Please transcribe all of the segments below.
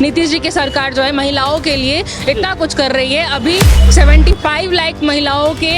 नीतीश जी की सरकार जो है महिलाओं के लिए इतना कुछ कर रही है। अभी 75 लाख महिलाओं के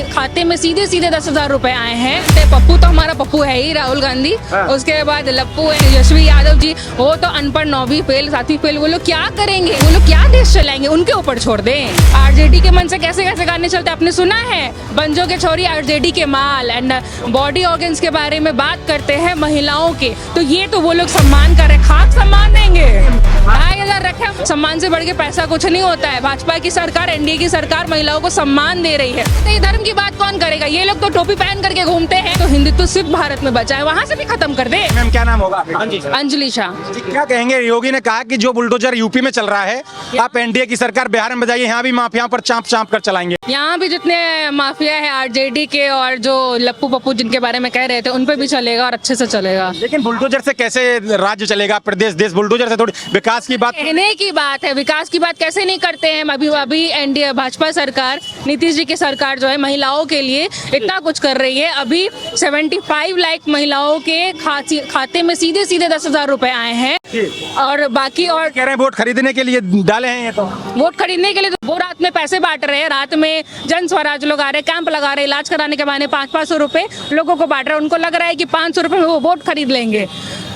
खाते में सीधे 10,000 रुपए आए हैं। पप्पू तो हमारा पप्पू है ही, राहुल गांधी। उसके बाद लप्पू है, यशवी यादव जी, वो तो अनपढ़ 9वीं फेल 7वीं फेल। वो लोग क्या करेंगे? वो लोग क्या देश चलाएंगे? उनके ऊपर छोड़ दें। आरजेडी के मन से कैसे कैसे गाने चलते आपने सुना है? बंजो के छोरी आरजेडी के माल एंड बॉडी ऑर्गन्स के बारे में बात करते हैं महिलाओं के, तो ये तो वो लोग सम्मान कर रहे, खाक सम्मान देंगे। 2,000 रखे, सम्मान से बढ़ के पैसा कुछ नहीं होता है। भाजपा की सरकार, एनडीए की सरकार महिलाओं को सम्मान दे रही है। तो ये धर्म की बात कौन करेगा? ये लोग तो टोपी पहन करके घूमते हैं। तो हिंदुत्व सिर्फ भारत में बचा है, वहाँ से भी खत्म कर दे। मैम क्या नाम होगा? अंजलि शाह। क्या कहेंगे? योगी ने कहा कि जो बुलडोजर यूपी में चल रहा है, आप एनडीए की सरकार बिहार में बजाइए, यहाँ भी माफियाओं पर चाँप चाँप कर चलाएंगे। यहाँ भी जितने माफिया है आरजेडी के और जो लप्पू पप्पू जिनके बारे में कह रहे थे, उन पे भी चलेगा और अच्छे से चलेगा। लेकिन बुलडोजर से कैसे राज्य चलेगा? प्रदेश देश बुलडोजर से थोड़ी विकास की बात, कहने की बात है, विकास की बात कैसे नहीं करते हैं। अभी एनडीए भाजपा सरकार, नीतीश जी की सरकार जो है महिलाओं के लिए इतना कुछ कर रही है। अभी 75 लाख महिलाओं के खाते में सीधे 10,000 रुपए आए हैं। और बाकी और कह रहे हैं वोट खरीदने के लिए डाले हैं। ये तो वोट खरीदने के लिए तो वो रात में पैसे बांट रहे हैं। रात में जन स्वराज लोग आ रहे, कैंप लगा रहे, इलाज कराने के बहाने 500 रुपए लोगों को बांट रहे हैं। उनको लग रहा है कि 500 रुपए में वो वोट खरीद लेंगे,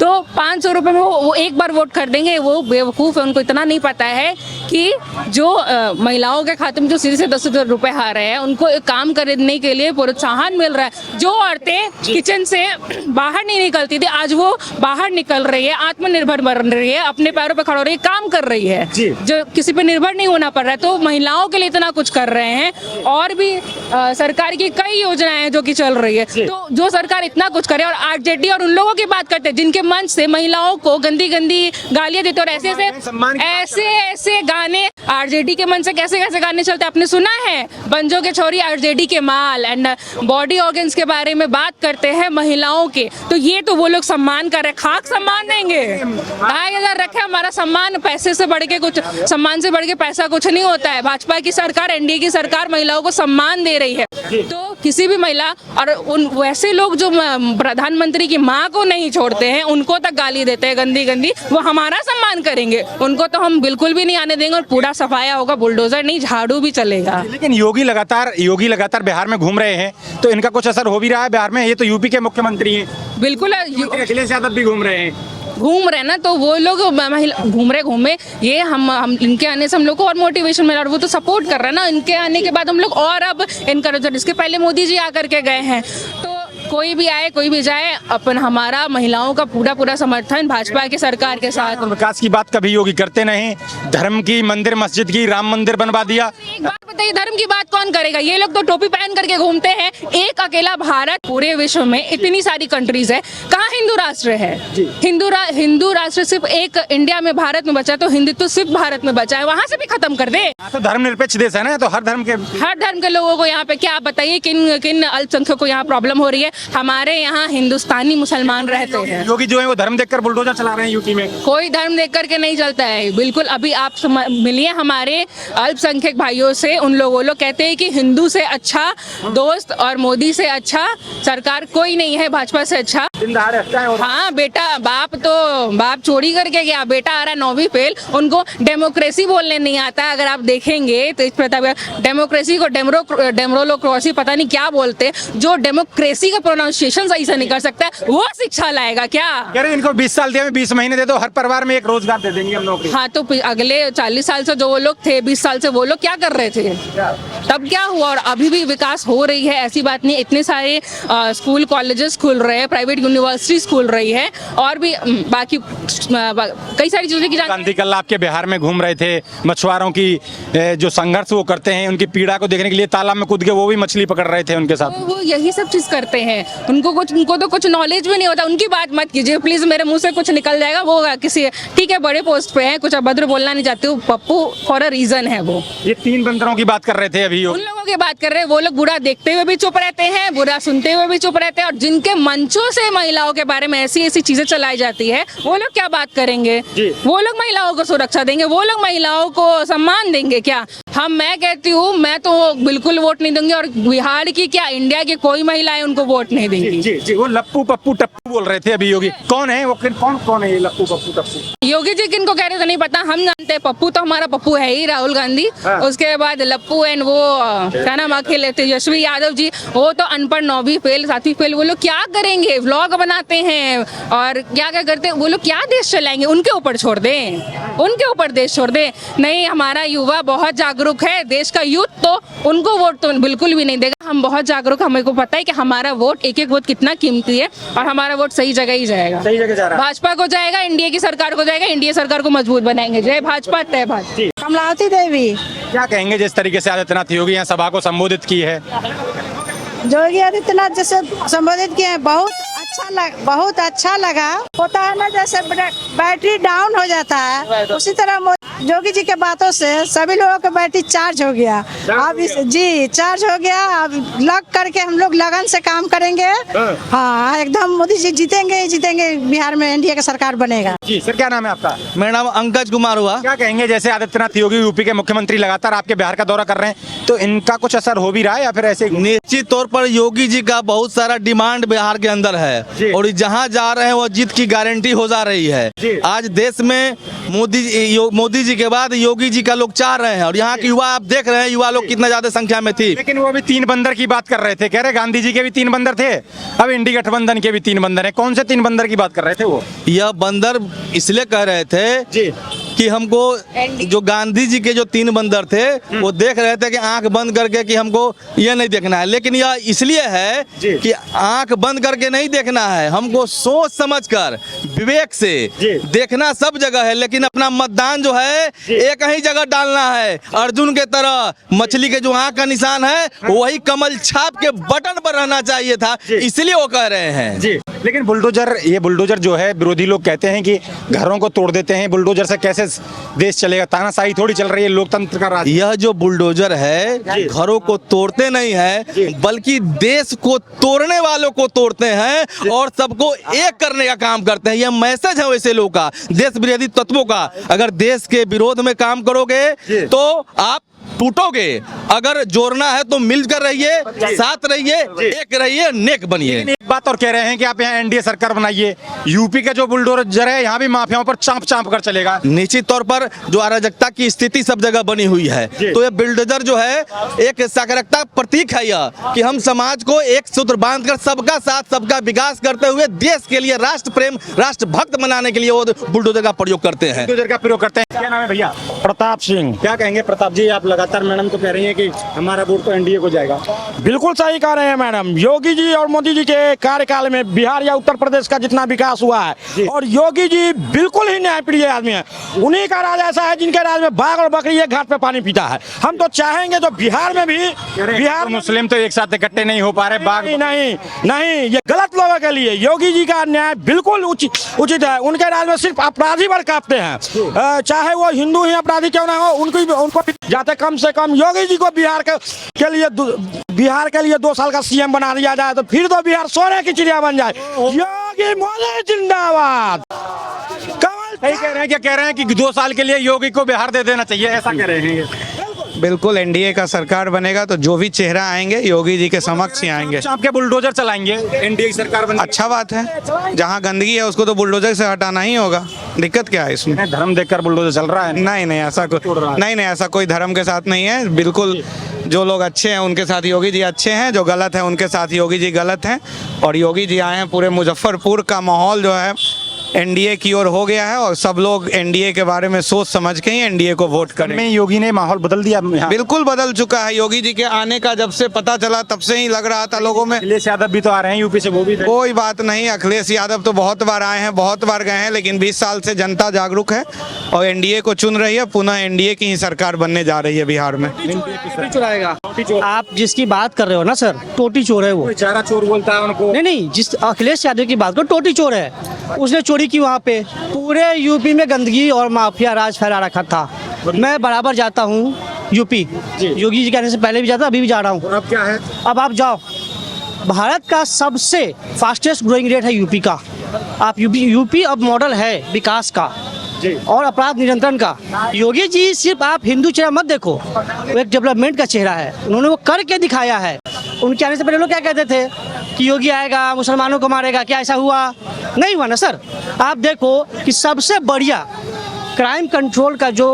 तो 500 रुपए में वो एक बार वोट खरीदेंगे। वो बेवकूफ़ है, उनको इतना नहीं पता है कि जो महिलाओं के खाते में जो सीधे 10,000 रुपए आ रहे हैं, उनको एक काम खरीदने के लिए प्रोत्साहन मिल रहा है। जो औरतें किचन से बाहर नहीं निकलती थी, आज वो बाहर निकल रही है, आत्मनिर्भर बन रही है, अपने पैरों पे खड़ा हो रही है, काम कर रही है, जो किसी पे निर्भर नहीं होना पड़ रहा है। तो महिलाओं के लिए इतना कुछ कर रहे हैं। और भी सरकार की कई योजनाएं हैं जो कि चल रही है। तो जो सरकार इतना कुछ करे, और आरजेडी और उन लोगों की बात करते हैं जिनके मंच से महिलाओं को गंदी गालियां देते, और ऐसे गाने आरजेडी के मन से कैसे कैसे गाने चलते आपने सुना है? बंजो के छोरी आरजेडी के माल एंड बॉडी ऑर्गन्स के बारे में बात करते हैं महिलाओं के, तो ये तो वो लोग सम्मान कर रहे, खाक सम्मान देंगे। 2,000 रखे, हमारा सम्मान पैसे से बढ़ के कुछ, सम्मान से बढ़ के पैसा कुछ नहीं होता है। भाजपा की सरकार, एनडीए की सरकार महिलाओं को सम्मान दे रही है। तो किसी भी महिला, और उन वैसे लोग जो प्रधानमंत्री की माँ को नहीं छोड़ते हैं, उनको तक गाली देते हैं गंदी, वो हमारा सम्मान करेंगे। उनको तो हम बिल्कुल भी नहीं आने देंगे, और पूरा सफाया होगा, बुलडोजर नहीं झाड़ू भी चलेगा। लेकिन योगी लगातार बिहार में घूम रहे हैं, तो इनका कुछ असर हो भी रहा है बिहार में? ये तो यूपी के मुख्यमंत्री हैं। बिल्कुल अखिलेश यादव भी घूम रहे हैं। घूम रहे ना, तो वो लोग घूमे ये हम इनके आने से हम लोग को और मोटिवेशन मिला, और वो तो सपोर्ट कर रहे हैं ना। इनके आने के बाद हम लोग और अब इनकरेज, इसके पहले मोदी जी आकर के गए हैं। तो कोई भी आए कोई भी जाए, अपन हमारा महिलाओं का पूरा समर्थन भाजपा की सरकार के साथ। विकास की बात कभी योगी करते नहीं, धर्म की, मंदिर मस्जिद की, राम मंदिर बनवा दिया। एक बात बताइए, धर्म की बात कौन करेगा? ये लोग तो टोपी पहन करके घूमते हैं। एक अकेला भारत, पूरे विश्व में इतनी सारी कंट्रीज है, कहाँ हिंदू राष्ट्र है? हिंदू राष्ट्र सिर्फ एक इंडिया में, भारत में बचा, तो हिंदुत्व सिर्फ भारत में बचा है, वहाँ से भी खत्म कर दे। तो धर्मनिरपेक्ष देश है ना, तो हर धर्म के लोगों को यहाँ पे, क्या आप बताइए किन अल्पसंख्यकों को यहाँ प्रॉब्लम हो रही है? हमारे यहाँ हिंदुस्तानी मुसलमान रहते हैं। योगी जो है वो धर्म देखकर बुलडोजर चला रहे हैं यूपी में। कोई धर्म देख करके नहीं चलता है, बिल्कुल। अभी आप मिलिए हमारे अल्पसंख्यक भाइयों से, उन लोग कहते हैं कि हिंदू से अच्छा दोस्त और मोदी से अच्छा सरकार कोई नहीं है, भाजपा से अच्छा। हाँ बेटा, बाप चोरी करके गया, बेटा आ रहा है 9वीं फेल, उनको डेमोक्रेसी बोलने नहीं आता। अगर आप देखेंगे तो इस प्रकार डेमोक्रेसी को डेमोक्रेसी पता नहीं क्या बोलते, जो डेमोक्रेसी का प्रोनाउंसिएशन सही से नहीं कर सकता है, वो शिक्षा लाएगा क्या? कह रहे इनको 20 साल दिया, 20 महीने दे दो, हर परिवार में एक रोजगार दे देंगे हम नौकरी। हाँ, तो अगले 40 साल से जो वो लोग थे, 20 साल से वो लोग क्या कर रहे थे? तब क्या हुआ? और अभी भी विकास हो रही है, ऐसी बात नहीं। इतने सारे स्कूल कॉलेजेस खुल रहे हैं, प्राइवेट यूनिवर्सिटीज खुल रही है, और भी बाकी कई सारी चीजें की गांधी कल आपके बिहार में घूम रहे थे, मछुआरों की जो संघर्ष वो करते हैं, उनकी पीड़ा को देखने के लिए तालाब में कूद के वो भी मछली पकड़ रहे थे उनके साथ। वो यही सब चीज करते हैं। उनको तो कुछ नॉलेज भी नहीं होता। उनकी बात मत कीजिए प्लीज, मेरे मुंह से कुछ निकल जाएगा। वो किसी, ठीक है, बड़े पोस्ट पे है, कुछ अभद्र बोलना नहीं चाहते, पप्पू फॉर अ रीजन है। वो ये 3 बंदरों की बात कर रहे थे अभी। उन लोगों की बात कर रहे हैं, वो लोग बुरा देखते हुए भी चुप रहते हैं, बुरा सुनते हुए भी चुप रहते हैं, और जिनके मंचों से महिलाओं के बारे में ऐसी ऐसी चीजें चलाई जाती है, वो लोग क्या बात करेंगे? वो लोग महिलाओं को सुरक्षा देंगे? वो लोग महिलाओं को सम्मान देंगे क्या? मैं कहती हूँ, मैं तो बिल्कुल वोट नहीं दूंगी, और बिहार की क्या, इंडिया की कोई महिलाएं उनको वोट नहीं देंगी। जी, वो लप्पू पप्पू टप्पू बोल रहे थे अभी योगी, कौन है वो? कौन है ये लप्पू पप्पू टप्पू? योगी जी किनको कह रहे तो नहीं पता, हम जानते हैं पप्पू तो हमारा पप्पू है ही, राहुल गांधी। उसके बाद लप्पू एंड वो क्या नाम अखिल तेजस्वी यादव जी, वो तो अनपढ़, 9वीं फेल, 7वीं फेल। वो लोग क्या करेंगे? व्लॉग बनाते हैं और क्या क्या करते हैं, वो लोग क्या देश चलाएंगे? उनके ऊपर छोड़ दें, उनके ऊपर देश छोड़ दें। नहीं, हमारा युवा बहुत जागरूक है, देश का यूथ तो उनको वोट तो बिल्कुल भी नहीं देगा। हम बहुत जागरूक, हमें को पता है कि हमारा वोट, एक एक वोट कितना कीमती है, और हमारा वोट सही जगह ही जाएगा, सही जगह जा रहा है। भाजपा को जाएगा, एनडीए की सरकार को जाएगा, एनडीए सरकार को मजबूत बनाएंगे। जय भाजपा, तय भाजपा। कमलावती देवी। क्या कहेंगे जिस तरीके से आदित्यनाथ योगी यहाँ सभा को संबोधित की है? योगी आदित्यनाथ जैसे संबोधित किए हैं, बहुत अच्छा लगा। होता है ना, जैसे बैटरी डाउन हो जाता है, उसी तरह योगी जी के बातों से सभी लोगों का बैटरी चार्ज हो गया। अब चार्ज हो गया। अब लग करके हम लोग लगन से काम करेंगे। हाँ, एकदम मोदी जी जीतेंगे, बिहार में एनडीए का सरकार बनेगा। जी सर, क्या नाम है आपका? मेरा नाम अंकज कुमार हुआ। क्या कहेंगे, जैसे आदित्यनाथ योगी यूपी के मुख्यमंत्री लगातार आपके बिहार का दौरा कर रहे हैं, तो इनका कुछ असर हो भी रहा है या फिर ऐसे? निश्चित तौर पर योगी जी का बहुत सारा डिमांड बिहार के अंदर है, और जहां जा रहे हैं वो जीत की गारंटी हो जा रही है। आज देश में मोदी जी के बाद योगी जी का लोग चाह रहे हैं, और यहाँ के युवा आप देख रहे हैं, युवा लोग कितना ज्यादा संख्या में थी। लेकिन वो भी 3 बंदर की बात कर रहे थे, कह रहे गांधी जी के भी 3 बंदर थे, अब इंडी गठबंधन के भी 3 बंदर हैं। कौन से 3 बंदर की बात कर रहे थे वो? यह बंदर इसलिए कह रहे थे कि हमको जो गांधी जी के जो 3 बंदर थे, वो देख रहे थे कि आंख बंद करके कि हमको ये नहीं देखना है। लेकिन यह इसलिए है कि आंख बंद करके नहीं देखना है, हमको सोच समझकर विवेक से देखना सब जगह है, लेकिन अपना मतदान जो है एक ही जगह डालना है। अर्जुन के तरह मछली के जो आंख का निशान है, वही कमल छाप के बटन पर रहना चाहिए था, इसलिए वो कह रहे हैं। लेकिन बुलडोजर जो है, विरोधी लोग कहते हैं कि घरों को तोड़ देते हैं, बुलडोजर से कैसे देश चलेगा? तानाशाही थोड़ी चल रही है, लोकतंत्र का राज। यह जो बुलडोजर है, घरों को तोड़ते नहीं है, बल्कि देश को तोड़ने वालों को तोड़ते हैं और सबको एक करने का काम करते हैं। यह मैसेज है वैसे लोगों का, देश विरोधी तत्वों का। अगर देश के विरोध में काम करोगे तो आप टूटोगे। अगर जोड़ना है तो मिलकर रहिए, साथ रहिए, एक रहिए, नेक बनिए। एक बात और कह रहे हैं कि आप यहाँ एनडीए सरकार बनाइए, यूपी का जो बुलडोजर है यहाँ भी माफियाओं पर चांप कर चलेगा। निश्चित तौर पर जो अराजकता की स्थिति सब जगह बनी हुई है, तो ये बुलडोजर जो है एक सकारात्मक प्रतीक है, यह कि हम समाज को एक सूत्र बांधकर सबका साथ, सबका विकास करते हुए देश के लिए राष्ट्र प्रेम, राष्ट्र भक्त बनाने के लिए वो बुलडोजर का प्रयोग करते हैं। बुलडोजर का प्रयोग करते हैं। क्या नाम है भैया? प्रताप सिंह। क्या कहेंगे प्रताप जी? आप लगातार मैडम तो कह रही है कि हमारा वोट तो एनडीए को जाएगा। बिल्कुल सही कह रहे हैं मैडम। योगी जी और मोदी जी के कार्यकाल में बिहार या उत्तर प्रदेश का जितना विकास हुआ है, और योगी जी बिल्कुल ही न्यायप्रिय आदमी है। उन्हीं का राज ऐसा है जिनके राज में बाघ और बकरी एक घाट पे पानी पीता है। हम तो चाहेंगे तो बिहार में भी, बिहार तो मुस्लिम तो एक साथ इकट्ठे नहीं हो पा रहे, बाघ नहीं, ये गलत लोगों के लिए योगी जी का न्याय बिल्कुल उचित है। उनके राज में सिर्फ अपराधी वर्ग कांपते हैं, चाहे वो हिंदू ही अपराधी क्यों ना हो, उनको जाते कम से कम योगी जी को बिहार के लिए 2 साल का सीएम बना दिया जाए, तो फिर तो बिहार सोने की चिड़िया बन जाए। योगी मोदी जिंदाबाद। सही कह रहे हैं। क्या कह रहे हैं कि 2 साल के लिए योगी को बिहार दे देना चाहिए, ऐसा कह रहे हैं? बिल्कुल, एनडीए का सरकार बनेगा तो जो भी चेहरा आएंगे योगी जी के समक्ष ही आएंगे। आपके बुलडोजर चलाएंगे, एनडीए सरकार बनेगी। अच्छा बात है, जहां गंदगी है उसको तो बुलडोजर से हटाना ही होगा। दिक्कत क्या है इसमें? धर्म देखकर बुलडोजर चल रहा है? नहीं, ऐसा कोई धर्म के साथ नहीं है। बिल्कुल, जो लोग अच्छे हैं उनके साथ योगी जी अच्छे हैं, जो गलत है उनके साथ योगी जी गलत हैं। और योगी जी आए हैं, पूरे मुजफ्फरपुर का माहौल जो है एनडीए की ओर हो गया है, और सब लोग एनडीए के बारे में सोच समझ के ही एनडीए को वोट करेंगे। योगी ने माहौल बदल दिया। बिल्कुल बदल चुका है। योगी जी के आने का जब से पता चला तब से ही लग रहा था लोगों में। अखिलेश यादव भी तो आ रहे हैं यूपी से, वो भी कोई बात नहीं, अखिलेश यादव तो बहुत बार आए हैं, बहुत बार गए हैं, लेकिन 20 साल से जनता जागरूक है और एनडीए को चुन रही है। पुनः एनडीए की ही सरकार बनने जा रही है बिहार में। आप जिसकी बात कर रहे हो ना सर, टोटी चोर है वो। चारा चोर बोलता है उनको। नहीं, जिस अखिलेश यादव की बात करो, टोटी चोर है। उसने चोरी की वहाँ पे, पूरे यूपी में गंदगी और माफिया राज फैला रखा था। मैं बराबर जाता हूँ यूपी। योगी जी के आने से पहले भी जाता, अभी भी जा रहा हूँ। अब क्या है? अब आप जाओ, भारत का सबसे फास्टेस्ट ग्रोइंग रेट है यूपी का। आप यूपी अब मॉडल है विकास का और अपराध नियंत्रण का। योगी जी सिर्फ आप हिंदू चेहरा मत देखो, वो एक डेवलपमेंट का चेहरा है, उन्होंने वो करके दिखाया है। उनके आने से पहले लोग क्या कहते थे कि योगी आएगा मुसलमानों को मारेगा, क्या ऐसा हुआ? नहीं हुआ ना सर। आप देखो कि सबसे बढ़िया क्राइम कंट्रोल का जो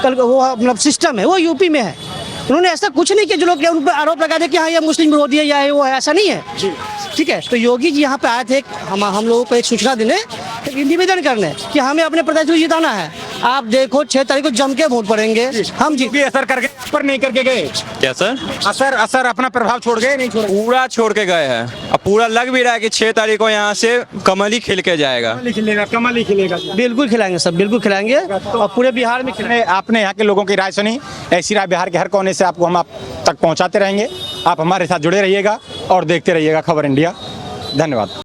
वो मतलब सिस्टम है वो यूपी में है। उन्होंने ऐसा कुछ नहीं किया जो लोग उन पर आरोप लगा दे कि हाँ ये मुस्लिम विरोधी है या ये वो है, ऐसा नहीं है। ठीक है, तो योगी जी यहाँ पे आए थे हम लोगों को एक सूचना देने, एक निवेदन करने कि हमें अपने प्रत्याशी को जिताना है। आप देखो 6 तारीख को जम के वोट पड़ेंगे, हम जीत। असर करके पर नहीं करके गए क्या सर? असर अपना प्रभाव छोड़ गए नहीं छोड़? पूरा छोड़ के गए हैं। अब पूरा लग भी रहा है कि 6 तारीख को यहाँ से कमल ही खिल के जाएगा। कमल ही खिलेगा। बिल्कुल खिलाएंगे सब, बिल्कुल खिलाएंगे और पूरे बिहार में खिलाएंगे। आपने यहाँ के लोगों की राय सुनी, ऐसी राय बिहार के हर कोने से आपको हम आप तक पहुँचाते रहेंगे। आप हमारे साथ जुड़े रहिएगा और देखते रहिएगा खबर इंडिया। धन्यवाद।